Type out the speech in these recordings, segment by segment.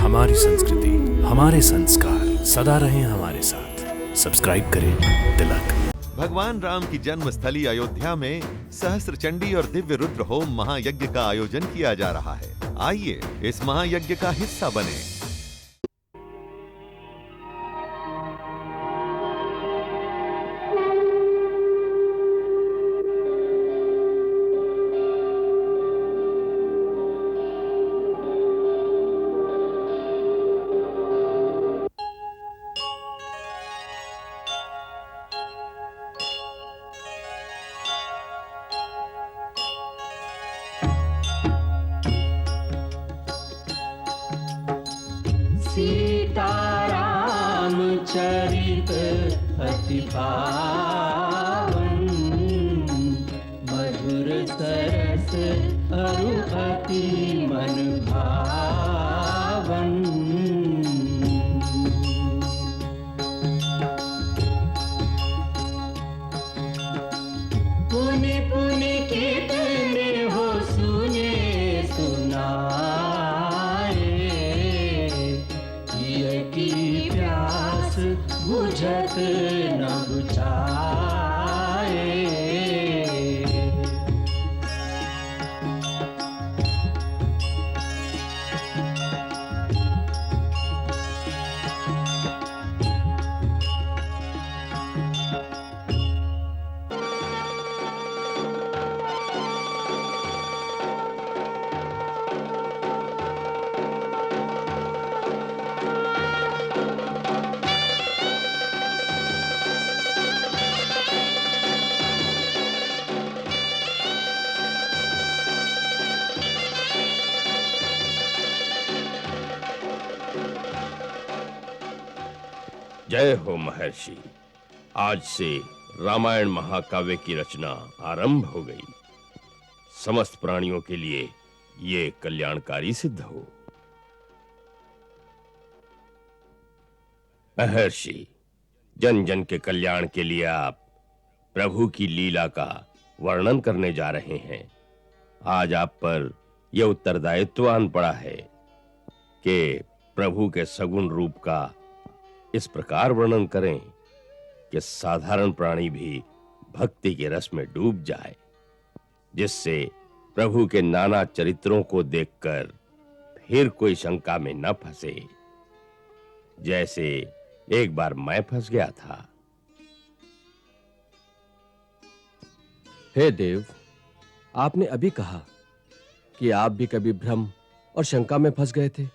हमारी संस्कृति, हमारे संस्कार सदा रहें हमारे साथ। सब्सक्राइब करें तिलक। भगवान राम की जन्मस्थली अयोध्या में सहस्त्र चंडी और दिव्य रुद्र होम महायज्ञ का आयोजन किया जा रहा है। आइए इस महायज्ञ का हिस्सा बने। सीताराम चरित अति पावन, मधुर सरस अरु अति मन भावन। पुनि पुनि कितने हो सुने सुनाए, की प्यास बुझत न बुझाए। जय हो महर्षि। आज से रामायण महाकाव्य की रचना आरंभ हो गई। समस्त प्राणियों के लिए ये कल्याणकारी सिद्ध हो। महर्षि, जन जन के कल्याण के लिए आप प्रभु की लीला का वर्णन करने जा रहे हैं। आज आप पर यह उत्तरदायित्व आन पड़ा है कि प्रभु के सगुण रूप का इस प्रकार वर्णन करें कि साधारण प्राणी भी भक्ति के रस में डूब जाए, जिससे प्रभु के नाना चरित्रों को देखकर फिर कोई शंका में न फंसे, जैसे एक बार मैं फंस गया था। हे देव, आपने अभी कहा कि आप भी कभी भ्रम और शंका में फंस गए थे।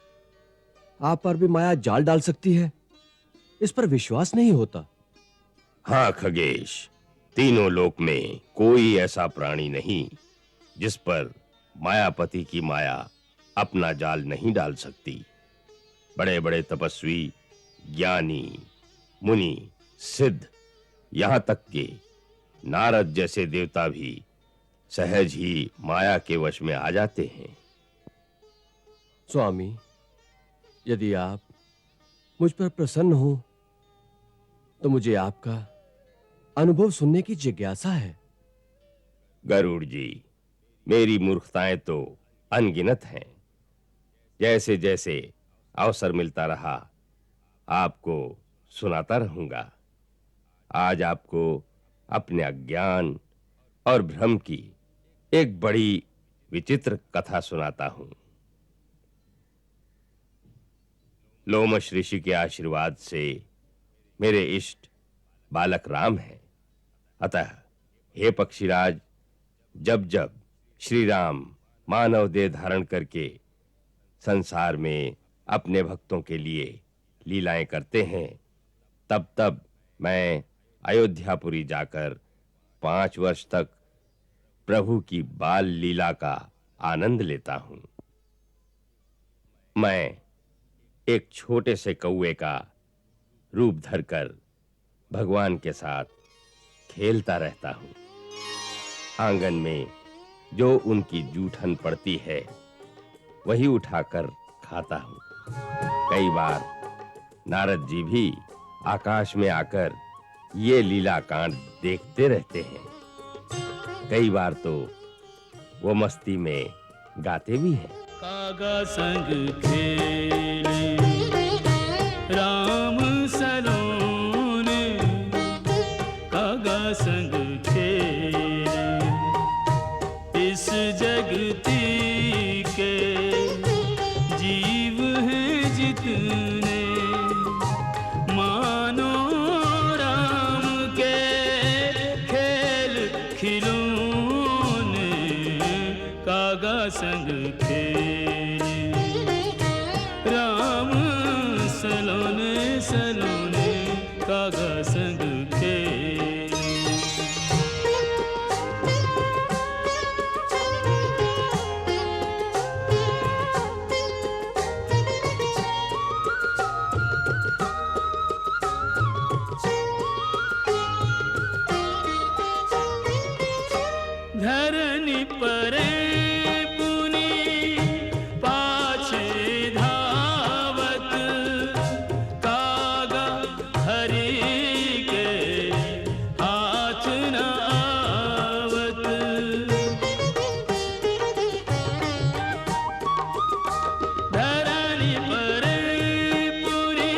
आप पर भी माया जाल डाल सकती है, इस पर विश्वास नहीं होता। हाँ खगेश, तीनों लोक में कोई ऐसा प्राणी नहीं जिस पर मायापति की माया अपना जाल नहीं डाल सकती। बड़े बड़े तपस्वी, ज्ञानी, मुनि, सिद्ध, यहां तक कि नारद जैसे देवता भी सहज ही माया के वश में आ जाते हैं। स्वामी, यदि आप मुझ पर प्रसन्न हो तो मुझे आपका अनुभव सुनने की जिज्ञासा है। गरुड़ जी, मेरी मूर्खताएं तो अनगिनत हैं। जैसे जैसे अवसर मिलता रहा आपको सुनाता रहूंगा। आज आपको अपने अज्ञान और भ्रम की एक बड़ी विचित्र कथा सुनाता हूं। लोमश ऋषि के आशीर्वाद से मेरे इष्ट बालक राम हैं। अतः हे पक्षीराज, जब जब श्री राम मानव देह धारण करके संसार में अपने भक्तों के लिए लीलाएं करते हैं, तब तब मैं अयोध्यापुरी जाकर 5 वर्ष तक प्रभु की बाल लीला का आनंद लेता हूं। मैं एक छोटे से कौवे का रूप धरकर भगवान के साथ खेलता रहता हूं। आंगन में जो उनकी जूठन पड़ती है वही उठाकर खाता हूं। कई बार नारद जी भी आकाश में आकर ये लीला कांड देखते रहते हैं। कई बार तो वो मस्ती में गाते भी हैं। कागा संग खेले जितने मानो राम के खेल खिलौने कागा संग खेले राम सलोने सलोने कागा संग खेले धरनी परे पुनि पाछे धावत कागा हरि के हाथ न आवत धरनी परे पुनि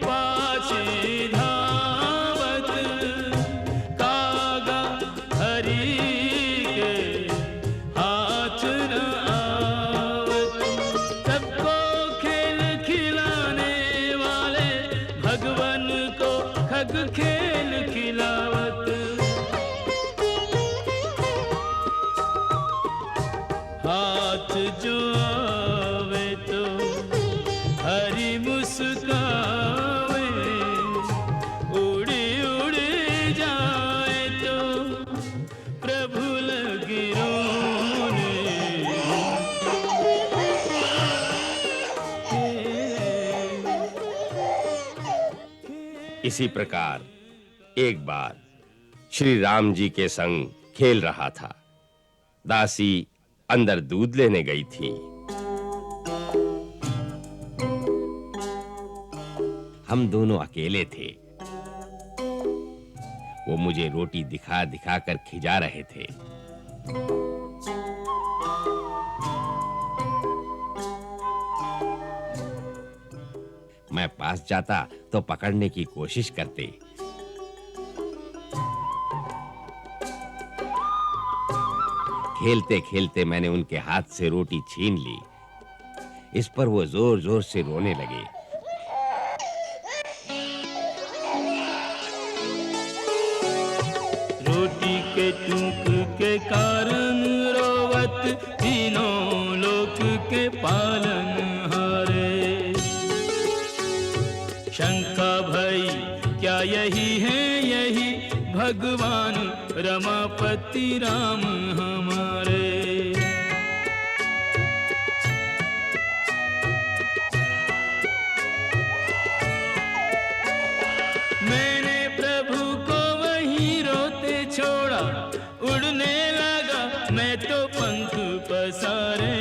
पाछे धावत कागा हरि हाथ न आवत सबको खेल खिलाने वाले भगवान को खग खेल खिलावत हाथ जो आवे तो हरि मुस्कावे उड़ी उड़ी जाए तो प्रभु लगी रोने इसी प्रकार एक बार श्री राम जी के संग खेल रहा था। दासी अंदर दूध लेने गई थी। हम दोनों अकेले थे। वो मुझे रोटी दिखा दिखा कर खिजा रहे थे। मैं पास जाता तो पकड़ने की कोशिश करते। खेलते खेलते मैंने उनके हाथ से रोटी छीन ली। इस पर वो जोर जोर से रोने लगे। रोटी के टूक के कारण रोवत तीनों लोक के पालन हारे शंका भई क्या यही है यही भगवान रमापति राम हमारे मैंने प्रभु को वहीं रोते छोड़ा उड़ने लगा मैं तो पंख पसारे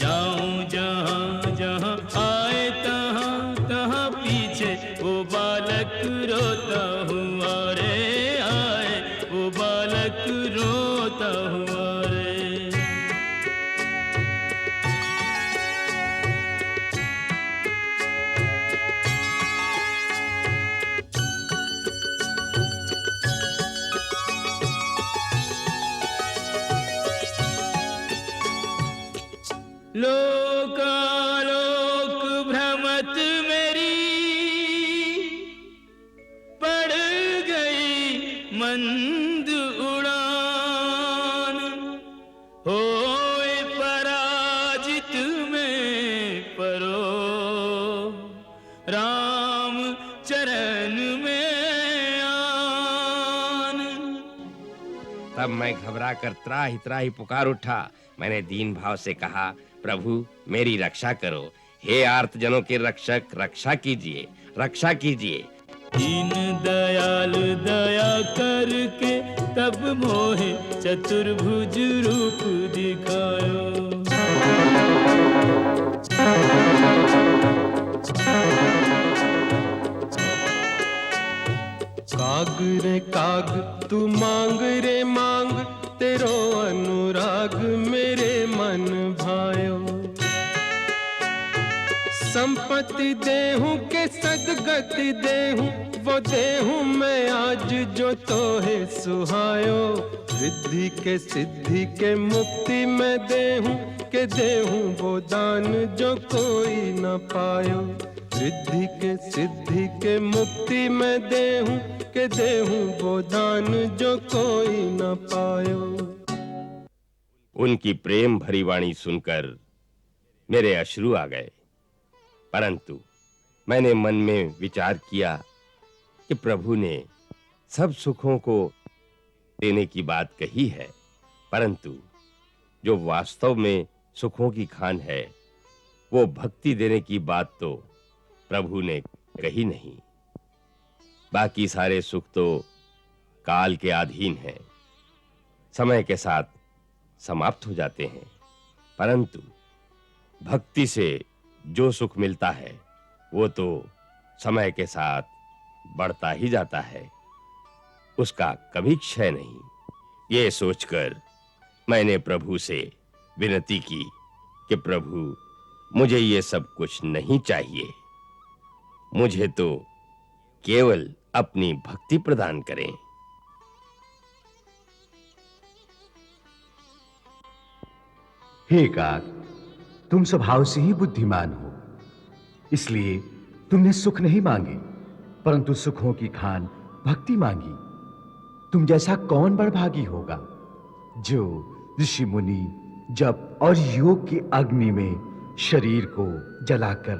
जाऊं जहां जहां आए तहां तहां पीछे वो बालक रोता हुआ रे आए वो बालक रोता हुआ रे लोकालोक भ्रमत मेरी पड़ गई मंद उड़ान होए पराजित में परो राम चरण में आन तब मैं घबरा कर त्राहि त्राहि पुकार उठा। मैंने दीन भाव से कहा, प्रभु मेरी रक्षा करो, हे आर्त जनों के रक्षक, रक्षा कीजिए, रक्षा कीजिए। दीन दयाल दया करके तब मोहे चतुर्भुज रूप दिखायो काग रे काग तू मांग रे मांग तेरो अनुराग मेरे मन भायो संपत्ति देहूं के सदगति देहूं, वो देहूं मैं आज जो तोहे सुहायो। रिद्धि के सिद्धि के मुक्ति मैं देहूं के देहूं वो दान जो कोई न पायो। रिद्धि के सिद्धि के मुक्ति मैं देहूं के देहूं वो दान जो कोई न पायो। उनकी प्रेम भरी वाणी सुनकर मेरे अश्रु आ गए, परंतु मैंने मन में विचार किया कि प्रभु ने सब सुखों को देने की बात कही है, परंतु जो वास्तव में सुखों की खान है वो भक्ति देने की बात तो प्रभु ने कही नहीं। बाकी सारे सुख तो काल के अधीन हैं, समय के साथ समाप्त हो जाते हैं, परंतु भक्ति से जो सुख मिलता है वो तो समय के साथ बढ़ता ही जाता है, उसका कभी क्षय नहीं। ये सोचकर मैंने प्रभु से विनती की कि प्रभु मुझे ये सब कुछ नहीं चाहिए, मुझे तो केवल अपनी भक्ति प्रदान करें। हे काक, तुम स्वभाव से ही बुद्धिमान हो, इसलिए तुमने सुख नहीं मांगे परंतु सुखों की खान भक्ति मांगी। तुम जैसा कौन बड़भागी होगा जो ऋषि मुनि जप और योग की अग्नि में शरीर को जलाकर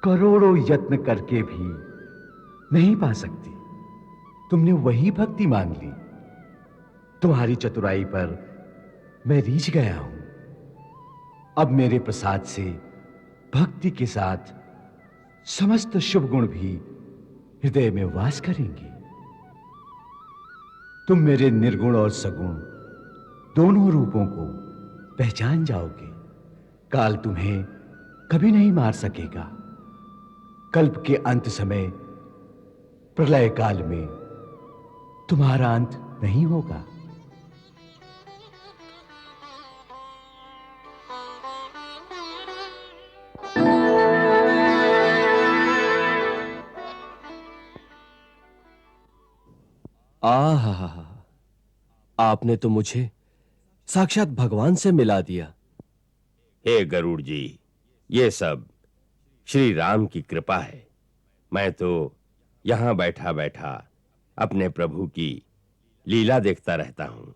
करोड़ों यत्न करके भी नहीं पा सकती। तुमने वही भक्ति मांग ली। तुम्हारी चतुराई पर मैं रीझ गया हूं। अब मेरे प्रसाद से भक्ति के साथ समस्त शुभ गुण भी हृदय में वास करेंगे। तुम मेरे निर्गुण और सगुण दोनों रूपों को पहचान जाओगे। काल तुम्हें कभी नहीं मार सकेगा। कल्प के अंत समय प्रलय काल में तुम्हारा अंत नहीं होगा। आहा, आपने तो मुझे साक्षात भगवान से मिला दिया। हे गरुड़ जी, ये सब श्री राम की कृपा है। मैं तो यहां बैठा बैठा अपने प्रभु की लीला देखता रहता हूं।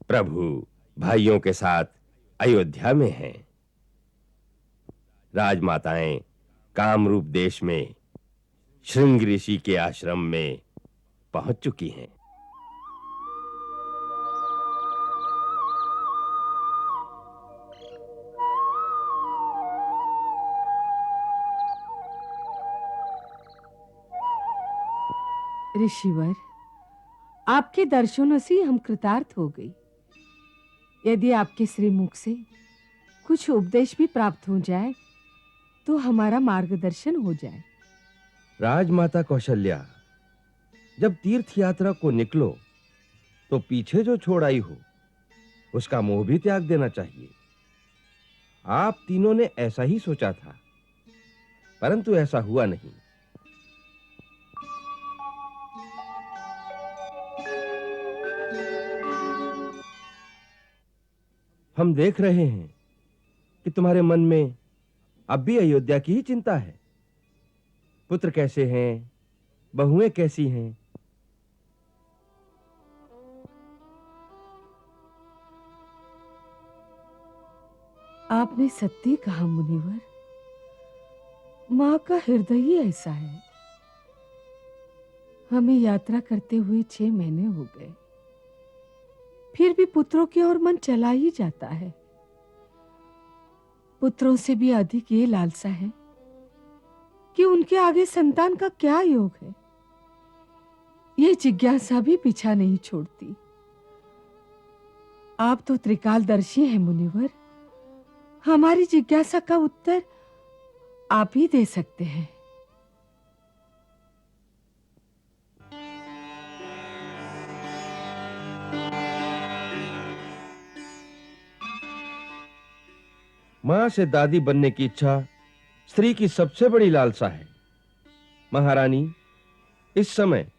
प्रभु भाइयों के साथ अयोध्या में हैं। राजमाताएं कामरूप देश में श्रृंग ऋषि के आश्रम में पहुंच चुकी हैं। ऋषिवर, आपके दर्शनों से हम कृतार्थ हो गई। यदि आपके श्रीमुख से कुछ उपदेश भी प्राप्त हो जाए तो हमारा मार्गदर्शन हो जाए। राजमाता कौशल्या, जब तीर्थ यात्रा को निकलो तो पीछे जो छोड़ आई हो उसका मोह भी त्याग देना चाहिए। आप तीनों ने ऐसा ही सोचा था, परंतु ऐसा हुआ नहीं। हम देख रहे हैं कि तुम्हारे मन में अब भी अयोध्या की ही चिंता है। पुत्र कैसे हैं, बहुएं कैसी हैं? आपने सत्य कहा मुनिवर। मां का हृदय ही ऐसा है। हमें यात्रा करते हुए 6 महीने हो गए, फिर भी पुत्रों की ओर मन चला ही जाता है। पुत्रों से भी अधिक ये लालसा है कि उनके आगे संतान का क्या योग है। ये जिज्ञासा भी पीछा नहीं छोड़ती। आप तो त्रिकालदर्शी हैं मुनिवर, हमारी जिज्ञासा का उत्तर आप ही दे सकते हैं। मां से दादी बनने की इच्छा स्त्री की सबसे बड़ी लालसा है। महारानी, इस समय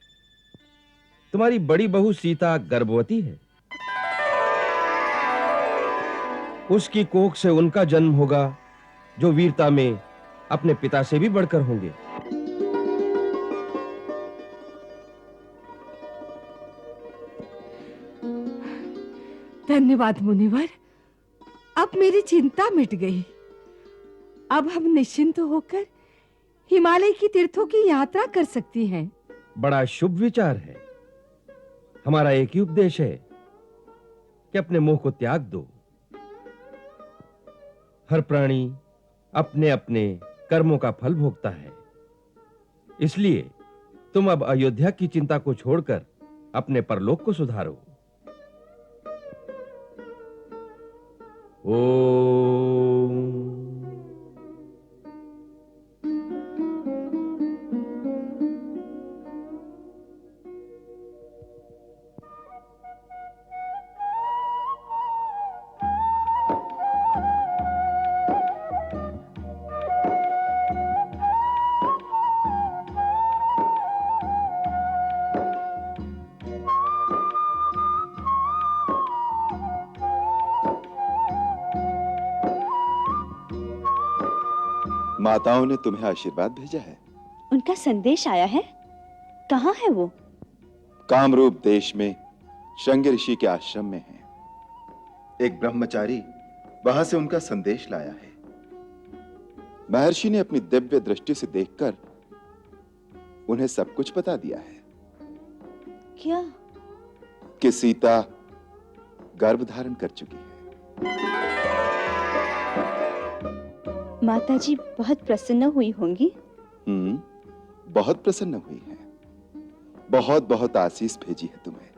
तुम्हारी बड़ी बहू सीता गर्भवती है। उसकी कोख से उनका जन्म होगा जो वीरता में अपने पिता से भी बढ़कर होंगे। धन्यवाद मुनिवर, अब मेरी चिंता मिट गई। अब हम निश्चिंत होकर हिमालय की तीर्थों की यात्रा कर सकती हैं। बड़ा शुभ विचार है। हमारा एक ही उपदेश है कि अपने मोह को त्याग दो। हर प्राणी अपने अपने कर्मों का फल भोगता है। इसलिए तुम अब अयोध्या की चिंता को छोड़कर अपने परलोक को सुधारो। ओम। माताओं ने तुम्हें आशीर्वाद भेजा है। उनका संदेश आया है? कहाँ है वो? कामरूप देश में श्रृंग ऋषि के आश्रम में है। एक ब्रह्मचारी वहां से उनका संदेश लाया है। महर्षि ने अपनी दिव्य दृष्टि से देखकर उन्हें सब कुछ बता दिया है। क्या? कि सीता गर्भ धारण कर चुकी है। माताजी बहुत प्रसन्न हुई होंगी। बहुत प्रसन्न हुई है। बहुत बहुत आशीष भेजी है तुम्हें।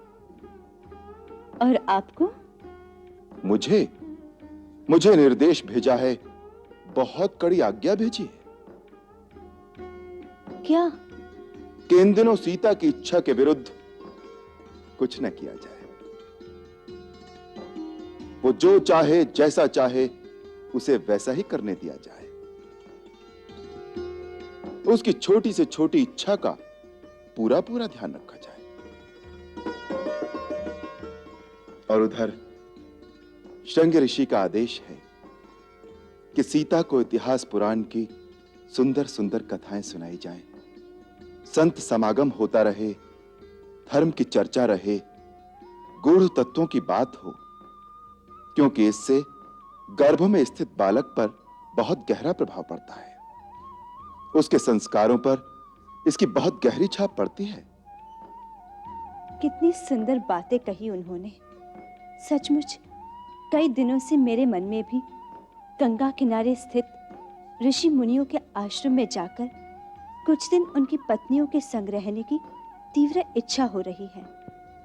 और आपको? मुझे निर्देश भेजा है, बहुत कड़ी आज्ञा भेजी है। क्या? कि इन दिनों सीता की इच्छा के विरुद्ध कुछ न किया जाए। वो जो चाहे, जैसा चाहे, उसे वैसा ही करने दिया जाए। उसकी छोटी से छोटी इच्छा का पूरा पूरा ध्यान रखा जाए। और उधर श्रृंग ऋषि का आदेश है कि सीता को इतिहास पुराण की सुंदर सुंदर कथाएं सुनाई जाएं, संत समागम होता रहे, धर्म की चर्चा रहे, गूढ़ तत्वों की बात हो, क्योंकि इससे गर्भ में स्थित बालक पर बहुत गहरा प्रभाव पड़ता है। उसके संस्कारों पर इसकी बहुत गहरी छाप पड़ती है। कितनी सुंदर बातें कही उन्होंने। सचमुच कई दिनों से मेरे मन में भी गंगा किनारे स्थित ऋषि मुनियों के आश्रम में जाकर कुछ दिन उनकी पत्नियों के संग रहने की तीव्र इच्छा हो रही है।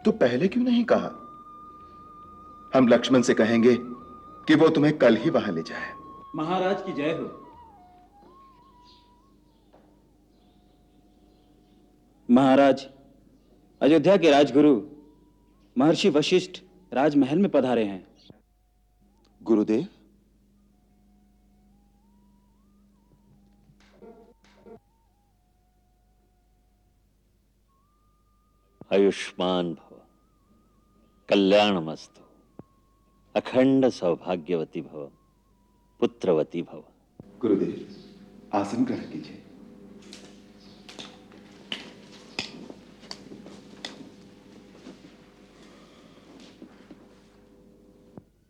तो पहले क्यों नहीं कहा? हम लक्ष्मण से कहेंगे कि वो तुम्हें कल ही वहां ले जाए। महाराज की जय हो। महाराज, अयोध्या के राजगुरु महर्षि वशिष्ठ राजमहल में पधारे हैं। गुरुदेव, आयुष्मान भव, कल्याणमस्तु, अखंड सौभाग्यवती भव, पुत्रवती भव। गुरुदेव, आसन ग्रहण कीजिए।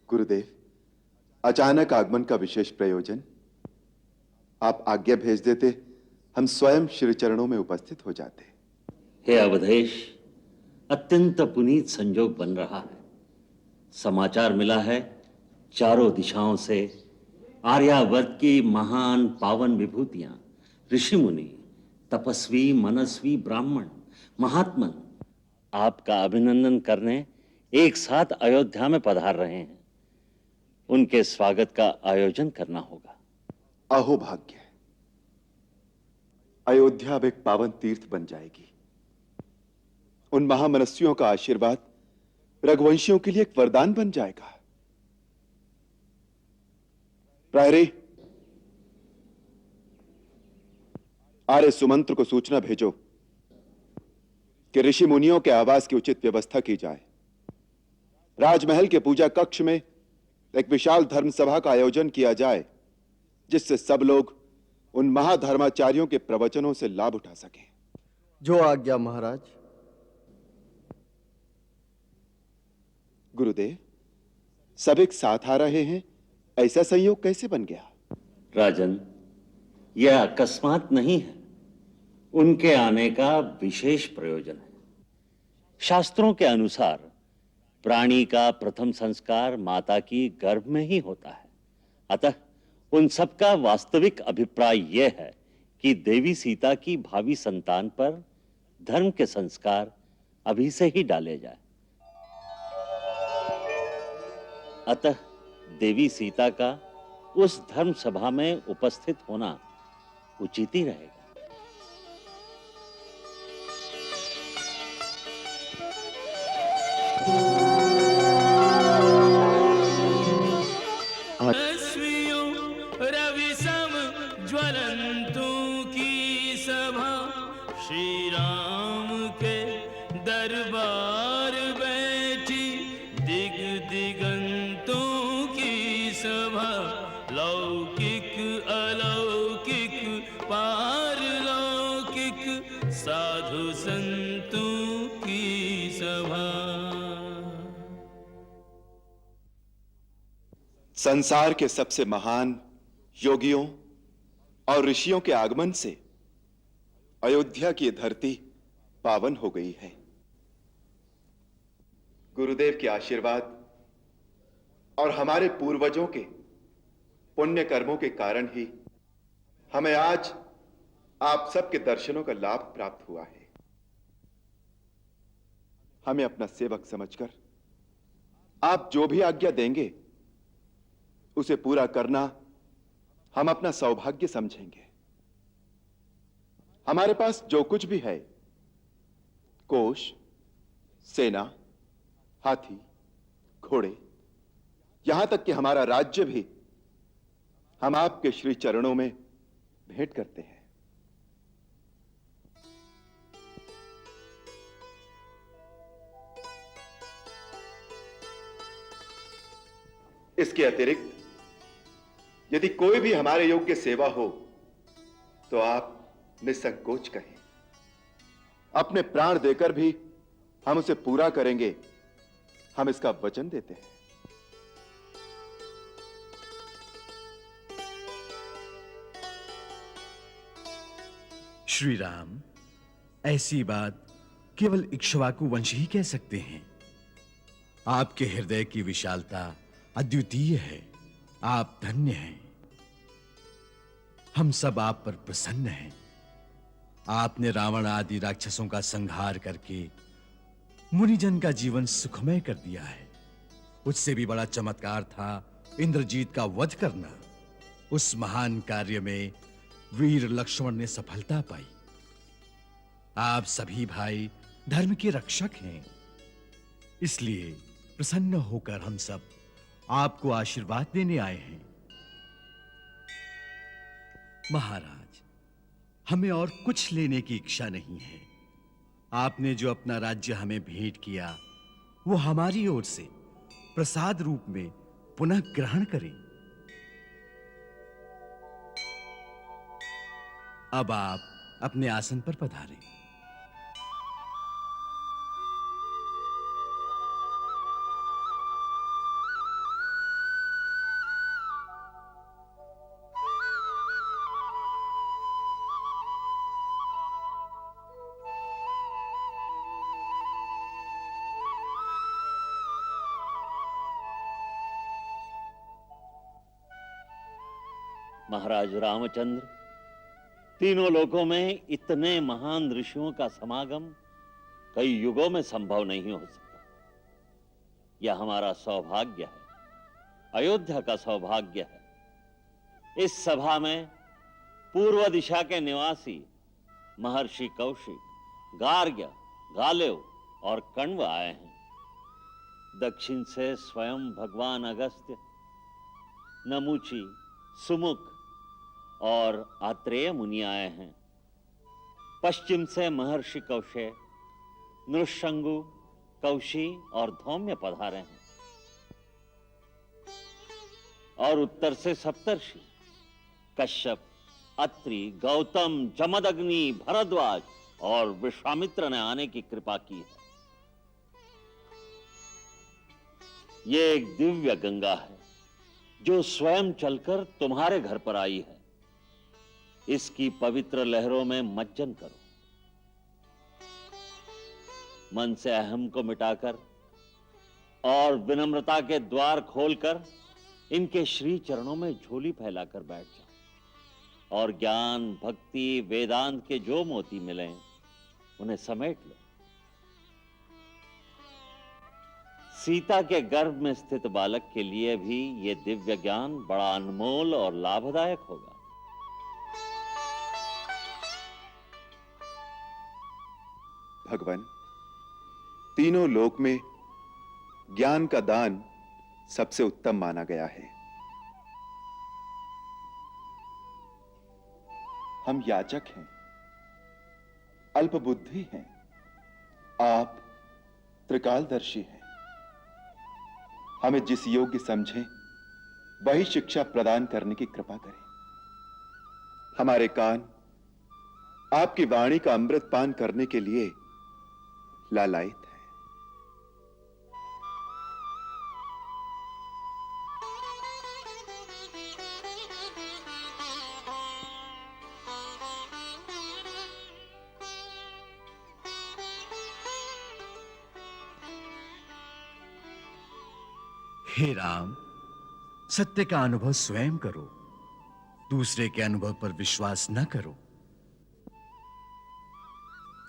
गुरुदेव, अचानक आगमन का विशेष प्रयोजन। आप आज्ञा भेज देते, हम स्वयं श्री चरणों में उपस्थित हो जाते। हे अवधेश, अत्यंत पुनीत संजोग बन रहा है। समाचार मिला है चारों दिशाओं से आर्यावर्त की महान पावन विभूतियां, ऋषि मुनि, तपस्वी, मनस्वी, ब्राह्मण, महात्मन आपका अभिनंदन करने एक साथ अयोध्या में पधार रहे हैं। उनके स्वागत का आयोजन करना होगा। अहो भाग्य, अयोध्या अब एक पावन तीर्थ बन जाएगी। उन महामनस्वियों का आशीर्वाद रघुवंशियों के लिए एक वरदान बन जाएगा। प्रहरी, आर्य सुमंत्र को सूचना भेजो कि ऋषि मुनियों के आवास की उचित व्यवस्था की जाए। राजमहल के पूजा कक्ष में एक विशाल धर्म सभा का आयोजन किया जाए, जिससे सब लोग उन महाधर्माचार्यों के प्रवचनों से लाभ उठा सकें। जो आज्ञा महाराज। गुरुदेव, सब एक साथ आ रहे हैं, ऐसा संयोग कैसे बन गया? राजन, यह अकस्मात नहीं है, उनके आने का विशेष प्रयोजन है। शास्त्रों के अनुसार प्राणी का प्रथम संस्कार माता की गर्भ में ही होता है। अतः उन सबका वास्तविक अभिप्राय यह है कि देवी सीता की भावी संतान पर धर्म के संस्कार अभी से ही डाले जाए। अतः देवी सीता का उस धर्म सभा में उपस्थित होना उचित ही रहेगा। रवि सम ज्वलंतों की सभा, श्री राम के दरबार बैठी, दिग दिगंतों की सभा, लौकिक अलौकिक पारलौकिक साधु संतों की सभा। संसार के सबसे महान योगियों और ऋषियों के आगमन से अयोध्या की धरती पावन हो गई है। गुरुदेव के आशीर्वाद और हमारे पूर्वजों के पुण्य कर्मों के कारण ही हमें आज आप सबके दर्शनों का लाभ प्राप्त हुआ है। हमें अपना सेवक समझकर आप जो भी आज्ञा देंगे उसे पूरा करना हम अपना सौभाग्य समझेंगे। हमारे पास जो कुछ भी है, कोष, सेना, हाथी, घोड़े, यहां तक कि हमारा राज्य भी हम आपके श्री चरणों में भेंट करते हैं। इसके अतिरिक्त यदि कोई भी हमारे योग्य सेवा हो तो आप निसंकोच कहें। अपने प्राण देकर भी हम उसे पूरा करेंगे, हम इसका वचन देते हैं। श्री राम, ऐसी बात केवल इक्ष्वाकु वंश ही कह सकते हैं। आपके हृदय की विशालता अद्वितीय है। आप धन्य हैं। हम सब आप पर प्रसन्न हैं। आपने रावण आदि राक्षसों का संहार करके मुनिजन का जीवन सुखमय कर दिया है। उससे भी बड़ा चमत्कार था इंद्रजीत का वध करना। उस महान कार्य में वीर लक्ष्मण ने सफलता पाई। आप सभी भाई धर्म के रक्षक हैं, इसलिए प्रसन्न होकर हम सब आपको आशीर्वाद देने आए हैं। महाराज, हमें और कुछ लेने की इच्छा नहीं है। आपने जो अपना राज्य हमें भेंट किया, वो हमारी ओर से प्रसाद रूप में पुनः ग्रहण करें। अब आप अपने आसन पर पधारें। महाराज रामचंद्र, तीनों लोकों में इतने महान ऋषियों का समागम कई युगों में संभव नहीं हो सका। यह हमारा सौभाग्य है। अयोध्या का सौभाग्य है। इस सभा में पूर्व दिशा के निवासी महर्षि कौशिक, गार्ग्य, गालेव और कण्व आए हैं। दक्षिण से स्वयं भगवान अगस्त्य, नमुची, सुमुख और आत्रेय मुनि आए हैं। पश्चिम से महर्षि कौशे, नृशंगु, कौशी और धौम्य पधारे हैं। और उत्तर से सप्तर्षि कश्यप, अत्रि, गौतम, जमदग्नि, भरद्वाज और विश्वामित्र ने आने की कृपा की है। ये एक दिव्य गंगा है जो स्वयं चलकर तुम्हारे घर पर आई है। इसकी पवित्र लहरों में मज्जन करो। मन से अहम को मिटाकर और विनम्रता के द्वार खोलकर इनके श्री चरणों में झोली फैलाकर बैठ जाओ और ज्ञान, भक्ति, वेदांत के जो मोती मिले उन्हें समेट लो। सीता के गर्भ में स्थित बालक के लिए भी ये दिव्य ज्ञान बड़ा अनमोल और लाभदायक होगा। भगवान, तीनों लोक में ज्ञान का दान सबसे उत्तम माना गया है। हम याचक हैं, अल्पबुद्धि हैं, आप त्रिकालदर्शी हैं। हमें जिस योग्य समझें वही शिक्षा प्रदान करने की कृपा करें। हमारे कान आपकी वाणी का अमृत पान करने के लिए लालायित है। हे राम, सत्य का अनुभव स्वयं करो, दूसरे के अनुभव पर विश्वास न करो।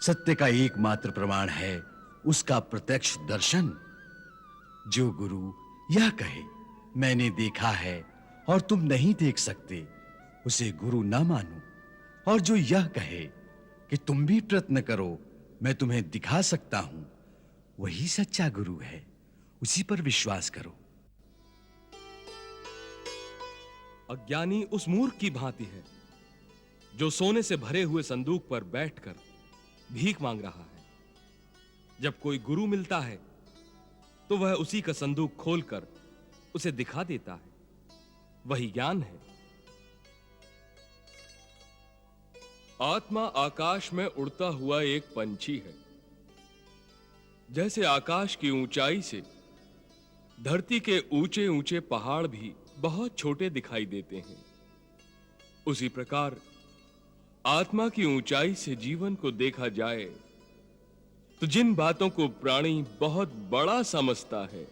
सत्य का एकमात्र प्रमाण है उसका प्रत्यक्ष दर्शन। जो गुरु यह कहे मैंने देखा है और तुम नहीं देख सकते, उसे गुरु ना मानो। और जो यह कहे कि तुम भी प्रयत्न करो, मैं तुम्हें दिखा सकता हूं, वही सच्चा गुरु है, उसी पर विश्वास करो। अज्ञानी उस मूर्ख की भांति है जो सोने से भरे हुए संदूक पर बैठकर भीख मांग रहा है। जब कोई गुरु मिलता है तो वह उसी का संदूक खोलकर उसे दिखा देता है। वही ज्ञान है। आत्मा आकाश में उड़ता हुआ एक पंछी है। जैसे आकाश की ऊंचाई से धरती के ऊंचे ऊंचे पहाड़ भी बहुत छोटे दिखाई देते हैं, उसी प्रकार आत्मा की ऊंचाई से जीवन को देखा जाए तो जिन बातों को प्राणी बहुत बड़ा समझता है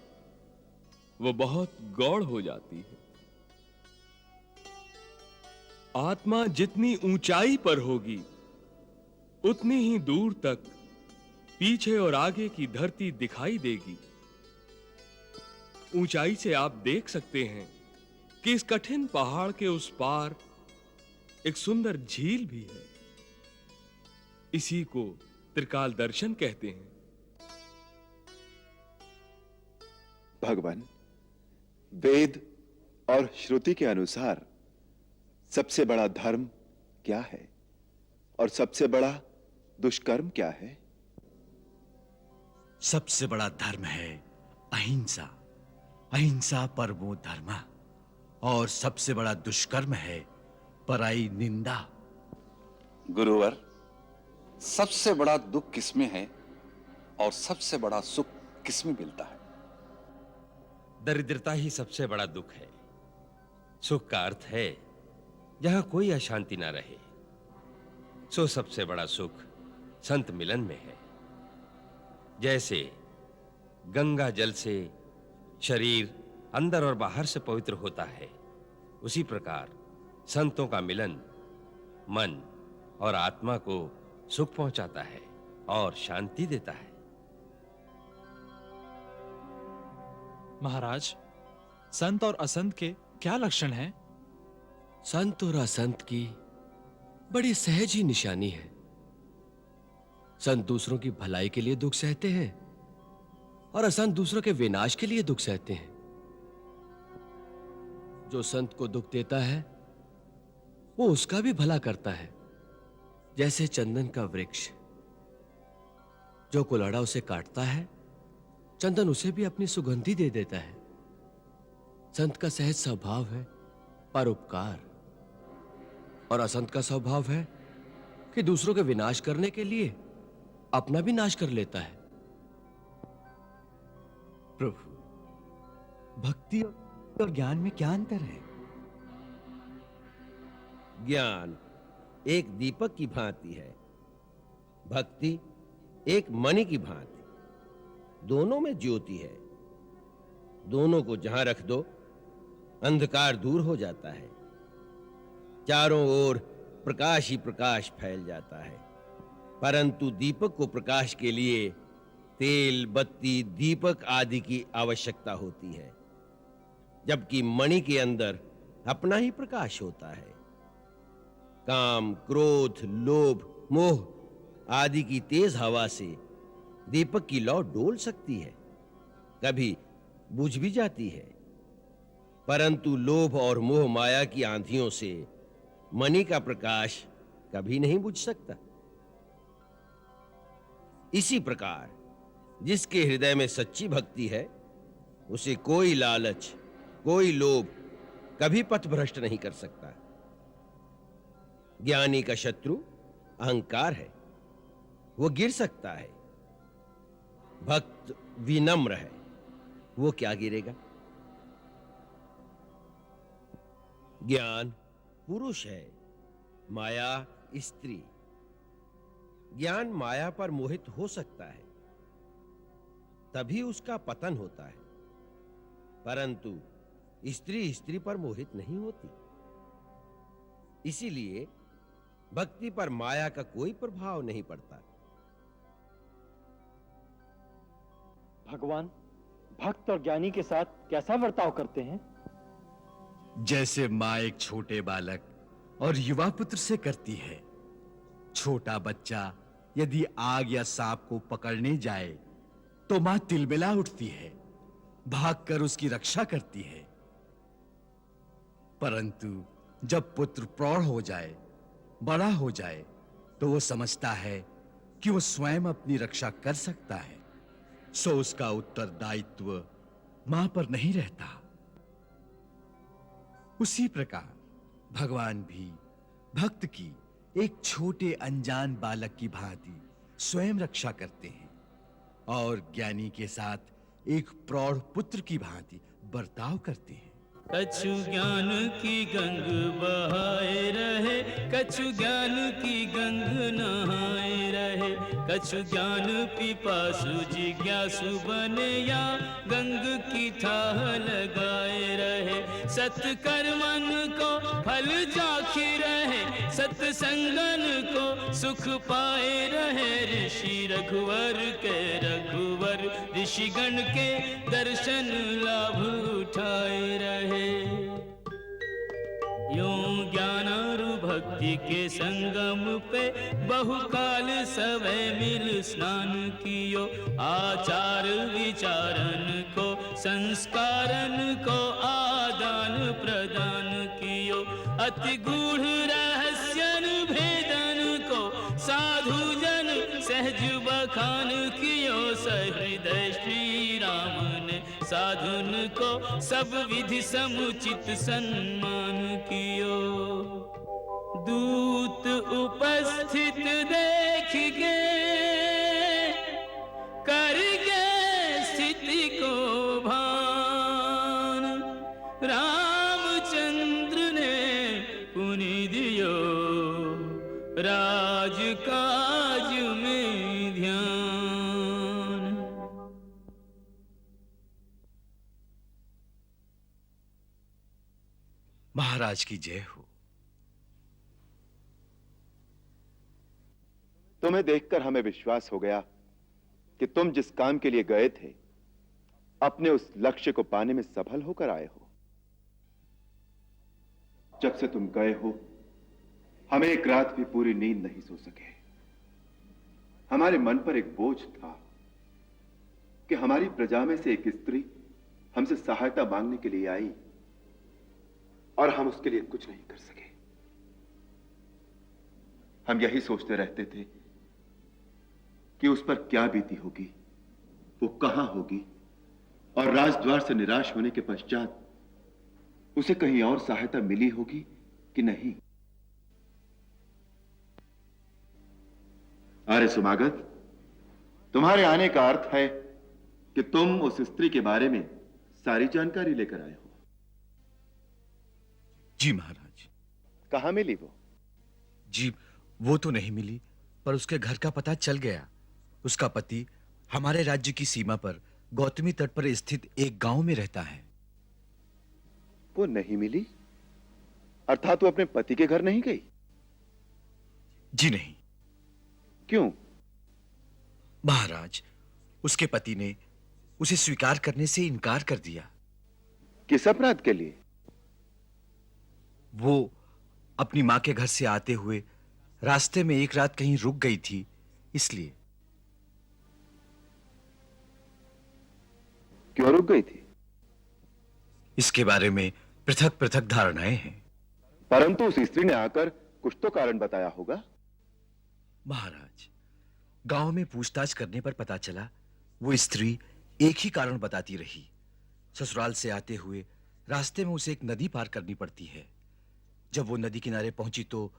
वो बहुत गौड़ हो जाती है। आत्मा जितनी ऊंचाई पर होगी उतनी ही दूर तक पीछे और आगे की धरती दिखाई देगी। ऊंचाई से आप देख सकते हैं कि इस कठिन पहाड़ के उस पार एक सुंदर झील भी है। इसी को त्रिकाल दर्शन कहते हैं। भगवान, वेद और श्रुति के अनुसार सबसे बड़ा धर्म क्या है और सबसे बड़ा दुष्कर्म क्या है? सबसे बड़ा धर्म है अहिंसा, अहिंसा परमो धर्म। और सबसे बड़ा दुष्कर्म है पराई निंदा। गुरुवर, सबसे बड़ा दुख किसमें है और सबसे बड़ा सुख किसमें मिलता है? दरिद्रता ही सबसे बड़ा दुख है। सुख का अर्थ है जहां कोई अशांति ना रहे। सो सबसे बड़ा सुख संत मिलन में है। जैसे गंगा जल से शरीर अंदर और बाहर से पवित्र होता है, उसी प्रकार संतों का मिलन मन और आत्मा को सुख पहुंचाता है और शांति देता है। महाराज, संत और असंत के क्या लक्षण हैं? संत और असंत की बड़ी सहज ही निशानी है। संत दूसरों की भलाई के लिए दुख सहते हैं और असंत दूसरों के विनाश के लिए दुख सहते हैं। जो संत को दुख देता है वो उसका भी भला करता है, जैसे चंदन का वृक्ष। जो कुल्हाड़ा उसे काटता है, चंदन उसे भी अपनी सुगंधी दे देता है। संत का सहज स्वभाव है परोपकार, और असंत का स्वभाव है कि दूसरों के विनाश करने के लिए अपना भी नाश कर लेता है। प्रभु, भक्ति और ज्ञान में क्या अंतर है? ज्ञान एक दीपक की भांति है, भक्ति एक मणि की भांति। दोनों में ज्योति है। दोनों को जहां रख दो अंधकार दूर हो जाता है। चारों ओर प्रकाश ही प्रकाश फैल जाता है। परंतु दीपक को प्रकाश के लिए तेल, बत्ती, दीपक आदि की आवश्यकता होती है, जबकि मणि के अंदर अपना ही प्रकाश होता है। काम, क्रोध, लोभ, मोह आदि की तेज हवा से दीपक की लौ डोल सकती है, कभी बुझ भी जाती है, परंतु लोभ और मोह माया की आंधियों से मणि का प्रकाश कभी नहीं बुझ सकता। इसी प्रकार जिसके हृदय में सच्ची भक्ति है, उसे कोई लालच, कोई लोभ कभी पथभ्रष्ट नहीं कर सकता। ज्ञानी का शत्रु अहंकार है, वो गिर सकता है। भक्त विनम्र है, वो क्या गिरेगा। ज्ञान पुरुष है, माया स्त्री। ज्ञान माया पर मोहित हो सकता है, तभी उसका पतन होता है, परंतु स्त्री स्त्री पर मोहित नहीं होती। इसीलिए भक्ति पर माया का कोई प्रभाव नहीं पड़ता। भगवान भक्त और ज्ञानी के साथ कैसा बर्ताव करते हैं? जैसे मां एक छोटे बालक और युवा पुत्र से करती है। छोटा बच्चा यदि आग या सांप को पकड़ने जाए तो मां तिलमिला उठती है, भागकर उसकी रक्षा करती है। परंतु जब पुत्र प्रौढ़ हो जाए, बड़ा हो जाए, तो वो समझता है कि वो स्वयं अपनी रक्षा कर सकता है, सो उसका उत्तरदायित्व मां पर नहीं रहता। उसी प्रकार भगवान भी भक्त की एक छोटे अनजान बालक की भांति स्वयं रक्षा करते हैं और ज्ञानी के साथ एक प्रौढ़ पुत्र की भांति बर्ताव करते हैं। कछु ज्ञान की गंग बहाए रहे, कछु ज्ञान की गंग नहाए रहे, कछु ज्ञान पिपासु जिज्ञासु बने या गंग की थाह लगाए रहे। सत्कर्मन को फल चाखी रहे, सत्संगन को सुख पाए रहे। ऋषि रघुवर के रघुवर, ऋषिगण के दर्शन लाभ उठाए रहे। यूं ज्ञानारु भक्ति के संगम पे बहुकाल सवै मिल स्नान कियो। आचार विचारन को संस्कारन को आदान प्रदान कियो। अति गूढ़ रहस्यन भेदन को साधु जन सहज बखान कियो। सहृदय श्री राम ने साधुन को सब विधि समुचित सम्मान कियो। दूत उपस्थित देख के कर गए स्थिति को भान। रामचंद्र ने पुनि दियो राज काज में ध्यान। महाराज की जय हो। तुम्हें देखकर हमें विश्वास हो गया कि तुम जिस काम के लिए गए थे, अपने उस लक्ष्य को पाने में सफल होकर आए हो। जब से तुम गए हो हमें एक रात भी पूरी नींद नहीं सो सके। हमारे मन पर एक बोझ था कि हमारी प्रजा में से एक स्त्री हमसे सहायता मांगने के लिए आई और हम उसके लिए कुछ नहीं कर सके। हम यही सोचते रहते थे कि उस पर क्या बीती होगी, वो कहां होगी, और राजद्वार से निराश होने के पश्चात उसे कहीं और सहायता मिली होगी कि नहीं। आर्य सुमागत, तुम्हारे आने का अर्थ है कि तुम उस स्त्री के बारे में सारी जानकारी लेकर आए हो। जी महाराज। कहां मिली वो? जी वो तो नहीं मिली, पर उसके घर का पता चल गया। उसका पति हमारे राज्य की सीमा पर गौतमी तट पर स्थित एक गांव में रहता है। वो नहीं मिली अर्थात वो अपने पति के घर नहीं गई? जी नहीं। क्यों? महाराज, उसके पति ने उसे स्वीकार करने से इनकार कर दिया। किस अपराध के लिए? वो अपनी मां के घर से आते हुए रास्ते में एक रात कहीं रुक गई थी, इसलिए। क्यों रुक गई थी? इसके बारे में पृथक पृथक धारणाएं हैं। परंतु उस स्त्री ने आकर कुछ तो कारण बताया होगा। महाराज, गांव में पूछताछ करने पर पता चला वो स्त्री एक ही कारण बताती रही। ससुराल से आते हुए रास्ते में उसे एक नदी पार करनी पड़ती है। जब वो नदी किनारे पहुंची तो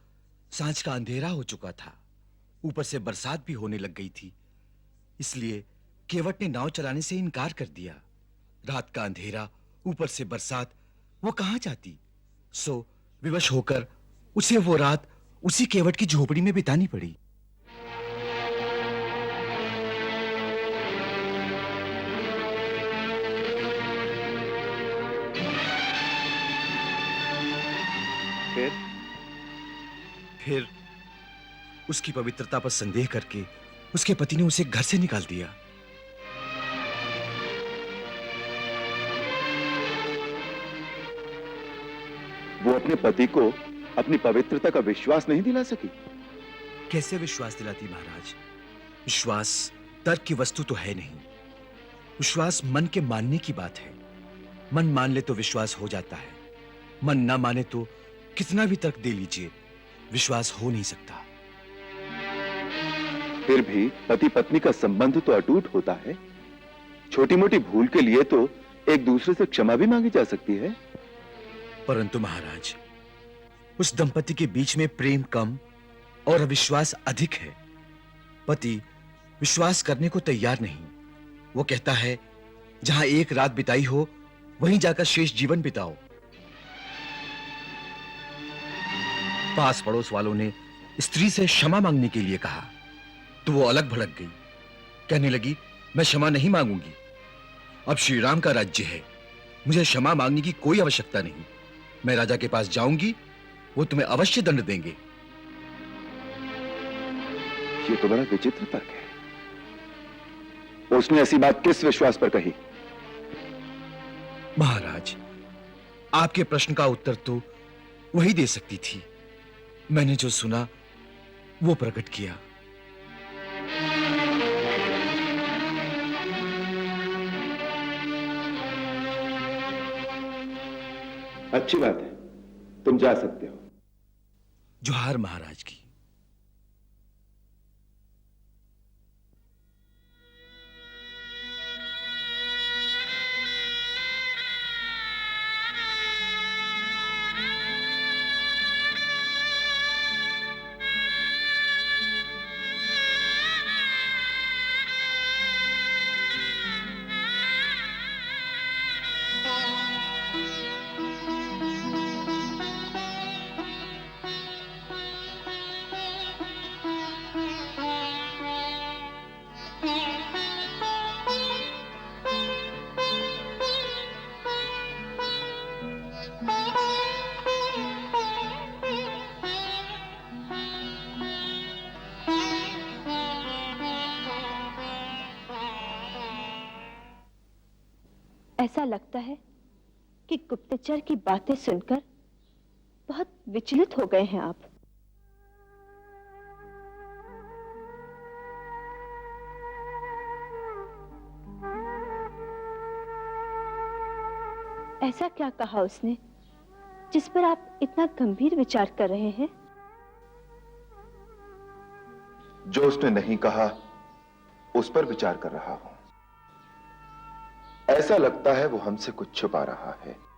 सांझ का अंधेरा हो चुका था। ऊपर से बरसात भी होने लग गई थी, इसलिए केवट ने नाव चलाने से इनकार कर दिया। रात का अंधेरा, ऊपर से बरसात, वो कहां जाती। सो विवश होकर उसे वो रात उसी केवट की झोपड़ी में बितानी पड़ी। फिर उसकी पवित्रता पर संदेह करके उसके पति ने उसे घर से निकाल दिया। वो अपने पति को अपनी पवित्रता का विश्वास नहीं दिला सकी? कैसे विश्वास दिलाती महाराज? विश्वास तर्क की वस्तु तो है नहीं। विश्वास मन के मानने की बात है। मन मान ले तो विश्वास हो जाता है, मन ना माने तो कितना भी तर्क दे लीजिए, विश्वास हो नहीं सकता। फिर भी पति पत्नी का संबंध तो अटूट होता है। छोटी मोटी भूल के लिए तो एक दूसरे से क्षमा भी मांगी जा सकती है। परंतु महाराज, उस दंपति के बीच में प्रेम कम और अविश्वास अधिक है। पति विश्वास करने को तैयार नहीं। वो कहता है जहां एक रात बिताई हो वहीं जाकर शेष जीवन बिताओ। पास पड़ोस वालों ने स्त्री से क्षमा मांगने के लिए कहा तो वो अलग भड़क गई। कहने लगी, मैं क्षमा नहीं मांगूंगी। अब श्री राम का राज्य है, मुझे क्षमा मांगने की कोई आवश्यकता नहीं। मैं राजा के पास जाऊंगी, वो तुम्हें अवश्य दंड देंगे। ये तो बड़ा विचित्र तर्क है। उसने ऐसी बात किस विश्वास पर कही? महाराज, आपके प्रश्न का उत्तर तो वही दे सकती थी। मैंने जो सुना वो प्रकट किया। अच्छी बात है, तुम जा सकते हो। जोहार महाराज की। ऐसा लगता है कि गुप्तचर की बातें सुनकर बहुत विचलित हो गए हैं आप। ऐसा क्या कहा उसने जिस पर आप इतना गंभीर विचार कर रहे हैं? जो उसने नहीं कहा उस पर विचार कर रहा हूं। ऐसा लगता है वो हमसे कुछ छुपा रहा है।